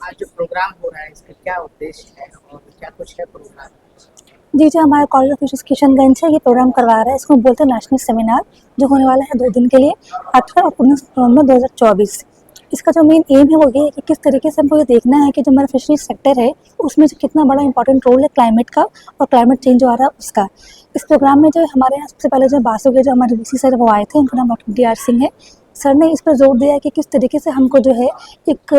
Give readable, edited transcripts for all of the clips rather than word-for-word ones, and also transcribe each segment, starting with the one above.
आज जो प्रोग्राम हो रहा है इसका क्या उद्देश्य है और क्या कुछ है प्रोग्राम? जी, जो हमारा कॉलेज ऑफ फिशर्स किशनगंज है, ये प्रोग्राम करवा रहा है। इसको बोलते हैं नेशनल सेमिनार, जो होने वाला है 2 दिन के लिए, 18 और 19 नवंबर 2024। इसका जो मेन एम है वो ये है कि किस तरीके से हमको ये देखना है कि जो हमारा फिशरीज सेक्टर है, उसमें जो कितना बड़ा इंपॉर्टेंट रोल है क्लाइमेट का और क्लाइमेट चेंज जो आ रहा है उसका। इस प्रोग्राम में जो हमारे यहाँ सबसे पहले जो बासु के जो हमारे वीसी सर वो आए थे, उनका नाम डॉक्टर डी आर सिंह है। सर ने इस पर जोर दिया है कि किस तरीके से हमको जो है एक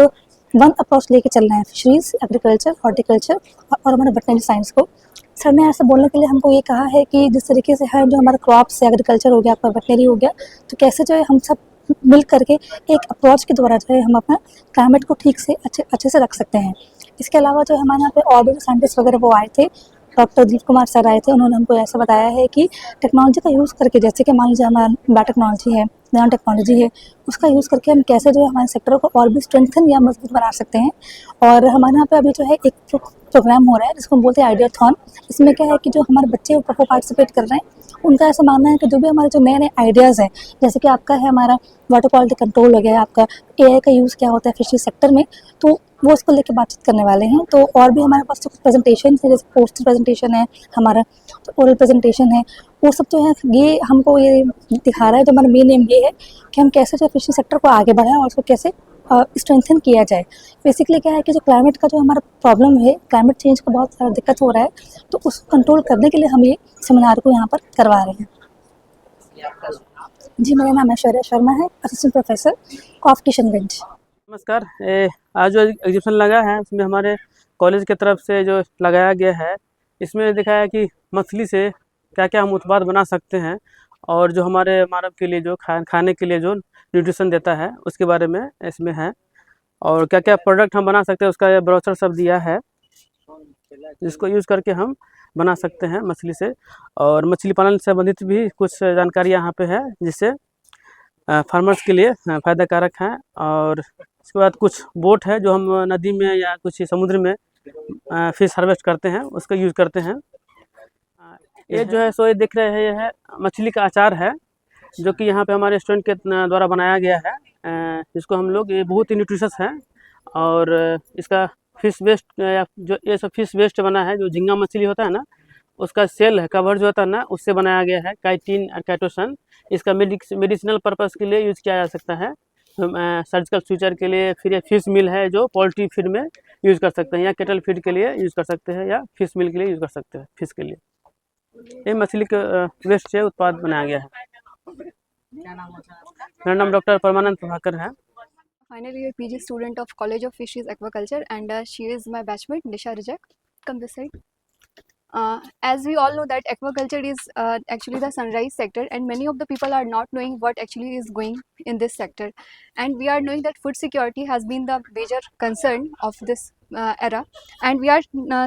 वन अप्रोच लेके चलना है फिशरीज, एग्रीकल्चर, हॉर्टिकल्चर और हमारे वेटरनरी साइंस को। सर ने ऐसा बोलने के लिए हमको ये कहा है कि जिस तरीके से है जो हमारा क्रॉप्स है, एग्रीकल्चर हो गया, आपका वेटनरी हो गया, तो कैसे जो है हम सब मिल करके एक अप्रोच के द्वारा जो है हम अपना क्लाइमेट को ठीक से अच्छे से रख सकते हैं। इसके अलावा जो हमारे यहाँ पे और भी साइंटिस्ट वगैरह वो आए थे, डॉक्टर दिलीप कुमार सर आए थे। उन्होंने हमको ऐसा बताया है कि टेक्नोलॉजी का यूज़ करके, जैसे कि मान लीजिए हमारा बायोटेक्नोलॉजी है, नैनो टेक्नोलॉजी है, उसका यूज़ करके हम कैसे जो है हमारे सेक्टर को और भी स्ट्रेंथन या मजबूत बना सकते हैं। और हमारे यहाँ पे अभी जो है एक प्रोग्राम हो रहा है जिसको हम बोलते हैं आइडियाथॉन। इसमें क्या है कि जो हमारे बच्चे वो पार्टिसिपेट कर रहे हैं, उनका ऐसा मानना है कि जो भी हमारे जो नए नए आइडियाज़ हैं, जैसे कि आपका है हमारा वाटर क्वालिटी कंट्रोल हो गया, आपका एआई का यूज़ क्या होता है फिशरी सेक्टर में, तो वो उसको लेके बातचीत करने वाले हैं। तो और भी हमारे पास जो कुछ प्रेजेंटेशन है, जैसे पोस्टर प्रेजेंटेशन है हमारा, तो ओरल प्रेजेंटेशन है, वो सब जो है ये हमको ये दिखा रहा है। जो हमारा मेन एम ये है कि हम कैसे जो फिशरी सेक्टर को आगे बढ़ाएं और उसको कैसे स्ट्रेंथन किया जाए। बेसिकली क्या है कि जो क्लाइमेट का जो हमारा प्रॉब्लम है, क्लाइमेट चेंज का बहुत सारा दिक्कत हो रहा है, तो उसको कंट्रोल करने के लिए हम ये सेमिनार को यहाँ पर करवा रहे हैं। ये आपका सुझाव? जी, मेरा नाम ऐश्वर्या शर्मा है, असिस्टेंट प्रोफेसर ऑफ किशनगंज। नमस्कार। आज जो एग्जीबिशन लगा है उसमें हमारे कॉलेज की तरफ से जो लगाया गया है, इसमें दिखाया है कि मछली से क्या क्या हम उत्पाद बना सकते हैं और जो हमारे मानव के लिए जो खाने के लिए जो न्यूट्रिशन देता है उसके बारे में इसमें है, और क्या क्या प्रोडक्ट हम बना सकते हैं उसका ये ब्रोशर सब दिया है, जिसको यूज़ करके हम बना सकते हैं मछली से। और मछली पालन से संबंधित भी कुछ जानकारी यहाँ पे है, जिससे फार्मर्स के लिए फ़ायदा हैं। और इसके बाद कुछ बोट है जो हम नदी में या कुछ समुद्र में फिश हार्वेस्ट करते हैं, उसका यूज़ करते हैं। ये जो है सो ये दिख रहे हैं, ये है मछली का अचार है, जो कि यहाँ पे हमारे स्टूडेंट के द्वारा बनाया गया है। जिसको हम लोग, ये बहुत ही न्यूट्रिशस है। और इसका फिश वेस्ट या जो ये सब फिश वेस्ट बना है, जो झींगा मछली होता है ना, उसका सेल है, कवर जो होता है ना, उससे बनाया गया है काइटिन और काइटोसन। इसका मेडिसिनल पर्पस के लिए यूज़ किया जा सकता है, सर्जिकल फ्यूचर के लिए। फिर ये फिश मिल है जो पोल्ट्री फीड में यूज़ कर सकते हैं, या केटल फीड के लिए यूज़ कर सकते हैं, या फिश मिल के लिए यूज़ कर सकते हैं, फिश के लिए। ये मछली के वेस्ट से उत्पाद बनाया गया है। क्या नाम होता है आपका? मेरा नाम डॉक्टर परमानंद प्रभाकर है। Final year PG student of College of Fisheries Aquaculture, and she is my batchmate Nisha Rijak. Come this side. As we all know that aquaculture is actually the sunrise sector, and many of the people are not knowing what actually is going in this sector. And we are knowing that food security has been the major concern of this era, and we are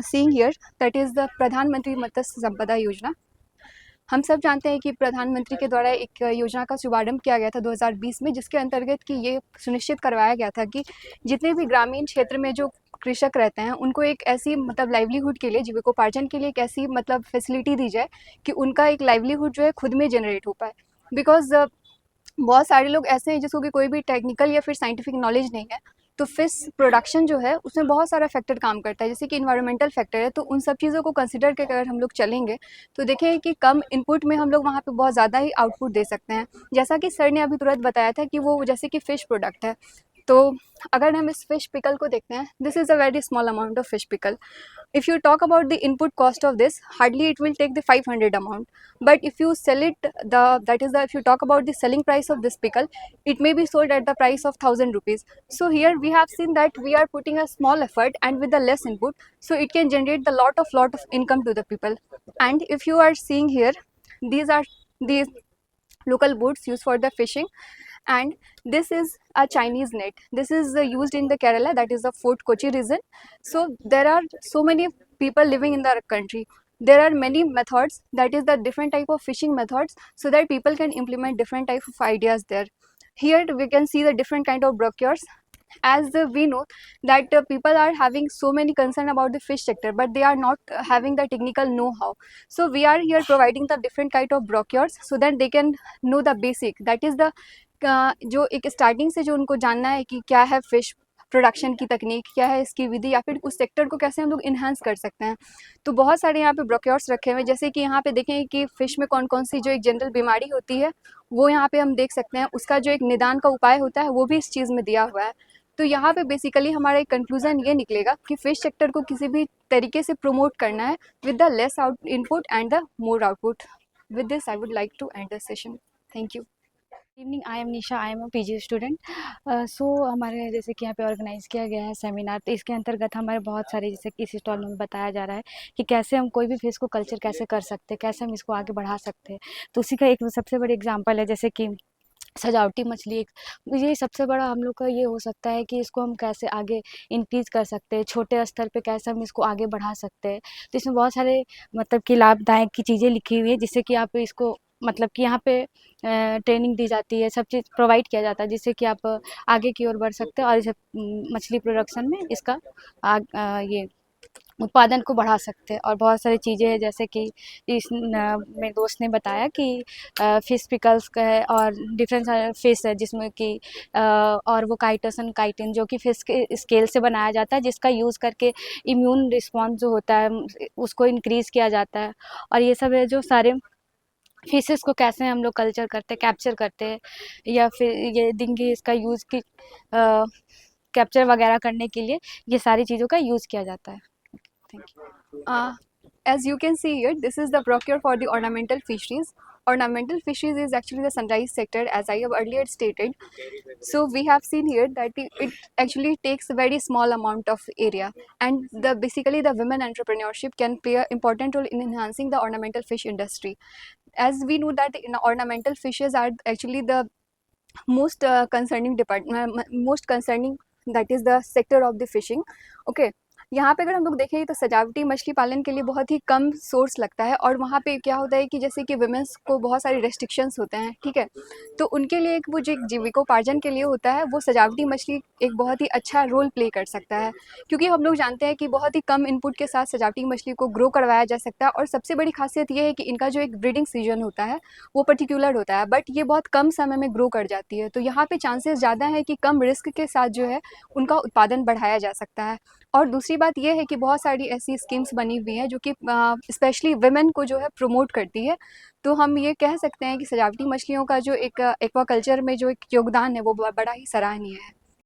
seeing here that is the Pradhan Mantri Matsya Sampada Yojana. हम सब जानते हैं कि प्रधानमंत्री के द्वारा एक योजना का शुभारंभ किया गया था 2020 में, जिसके अंतर्गत कि ये सुनिश्चित करवाया गया था कि जितने भी ग्रामीण क्षेत्र में जो कृषक रहते हैं उनको एक ऐसी मतलब लाइवलीहुड के लिए, जीविकोपार्जन के लिए एक ऐसी मतलब फैसिलिटी दी जाए कि उनका एक लाइवलीहुड जो है खुद में जनरेट हो पाए। बिकॉज बहुत सारे लोग ऐसे हैं जिसको कि कोई भी टेक्निकल या फिर साइंटिफिक नॉलेज नहीं है, तो फिश प्रोडक्शन जो है उसमें बहुत सारा फैक्टर काम करता है, जैसे कि इन्वायरमेंटल फैक्टर है। तो उन सब चीज़ों को कंसिडर करके अगर हम लोग चलेंगे तो देखें कि कम इनपुट में हम लोग वहाँ पे बहुत ज़्यादा ही आउटपुट दे सकते हैं। जैसा कि सर ने अभी तुरंत बताया था कि वो जैसे कि फ़िश प्रोडक्ट है, तो अगर हम इस फिश पिकल को देखते हैं, this is a very small amount of fish pickle. If you talk about the input cost of this, hardly it will take the 500 amount. But if you sell it, if you talk about the selling price of this pickle, it may be sold at the price of 1000 rupees. So here we have seen that we are putting a small effort and with the less input, so it can generate the lot of income to the people. And if you are seeing here, these are these local boats used for the fishing, and this is a Chinese net. This is used in the Kerala, that is the Fort Kochi region. So there are so many people living in the country. There are many methods, that is the different type of fishing methods, so that people can implement different type of ideas there. Here we can see the different kind of brochures. As we know that people are having so many concern about the fish sector, but they are not having the technical know-how. So we are here providing the different kind of brochures so that they can know the basic, that is the जो एक starting से जो उनको जानना है कि क्या है फिश प्रोडक्शन की तकनीक क्या है, इसकी विधि, या फिर उस सेक्टर को कैसे हम लोग इन्हांस कर सकते हैं। तो बहुत सारे यहाँ पे ब्रोक्योर्स रखे हुए हैं, जैसे कि यहाँ पे देखें कि फ़िश में कौन कौन सी जो एक जनरल बीमारी होती है वो यहाँ पे हम देख सकते हैं, उसका जो एक निदान का उपाय होता है वो भी इस चीज़ में दिया हुआ है। तो यहाँ पे बेसिकली हमारा एक कंक्लूजन ये निकलेगा कि फ़िश सेक्टर को किसी भी तरीके से प्रमोट करना है with the less out input and the more output. With this I would like to end the session. Thank you. Evening, I am Nisha, I am a PG student. So हमारे जैसे कि यहाँ पे ऑर्गेनाइज़ किया गया है सेमिनार, तो इसके अंतर्गत हमारे बहुत सारे, जैसे कि इस स्टॉल में बताया जा रहा है कि कैसे हम कोई भी फिश को कल्चर कैसे कर सकते हैं, कैसे हम इसको आगे बढ़ा सकते हैं। तो उसी का एक सबसे बड़ी एग्जांपल है जैसे कि सजावटी मछली। एक ये सबसे बड़ा हम लोग का ये हो सकता है कि इसको हम कैसे आगे इंक्रीज़ कर सकते हैं, छोटे स्तर पे कैसे हम इसको आगे बढ़ा सकते हैं। तो इसमें बहुत सारे मतलब कि लाभदायक की चीज़ें लिखी हुई है, जिससे कि आप इसको मतलब कि यहाँ पे ट्रेनिंग दी जाती है, सब चीज़ प्रोवाइड किया जाता है, जिससे कि आप आगे की ओर बढ़ सकते हैं और इसे मछली प्रोडक्शन में इसका ये उत्पादन को बढ़ा सकते हैं। और बहुत सारी चीज़ें हैं, जैसे कि मेरे दोस्त ने बताया कि फ़िश पिकल्स का है और डिफरेंट फ़िश है, जिसमें कि और वो काइटोसन काइटिन जो कि फ़िश के स्केल से बनाया जाता है, जिसका यूज़ करके इम्यून रिस्पॉन्स जो होता है उसको इंक्रीज़ किया जाता है। और ये सब है जो सारे फिशेस को कैसे हम लोग कल्चर करते हैं, कैप्चर करते हैं, या फिर ये डिंगी इसका यूज़ की कैप्चर वगैरह करने के लिए ये सारी चीज़ों का यूज़ किया जाता है। Thank you. As you can see here, this is the brochure for the ornamental fisheries. Ornamental fisheries is actually the sunrise sector, as I have earlier stated. So we have seen here that it actually takes a very small amount of area, and basically the women entrepreneurship can play an important role in enhancing the ornamental fish industry. As we know that ornamental fishes are actually the most most concerning, that is the sector of the fishing. Okay, यहाँ पे अगर हम लोग देखें तो सजावटी मछली पालन के लिए बहुत ही कम सोर्स लगता है, और वहाँ पे क्या होता है कि जैसे कि वुमेंस को बहुत सारे रेस्ट्रिक्शंस होते हैं, ठीक है। तो उनके लिए एक वो जो एक जीविकोपार्जन के लिए होता है, वो सजावटी मछली एक बहुत ही अच्छा रोल प्ले कर सकता है, क्योंकि हम लोग जानते हैं कि बहुत ही कम इनपुट के साथ सजावटी मछली को ग्रो करवाया जा सकता है। और सबसे बड़ी खासियत ये है कि इनका जो एक ब्रीडिंग सीजन होता है वो पर्टिकुलर होता है, बट ये बहुत कम समय में ग्रो कर जाती है। तो यहाँ पे चांसेस ज़्यादा है कि कम रिस्क के साथ जो है उनका उत्पादन बढ़ाया जा सकता है। और दूसरी बात यह है कि बहुत सारी ऐसी स्कीम्स बनी हुई हैं जो कि स्पेशली वुमेन को जो है प्रमोट करती है। तो हम ये कह सकते हैं कि सजावटी मछलियों का जो एक एक्वाकल्चर में जो एक योगदान है वो बड़ा ही सराहनीय है।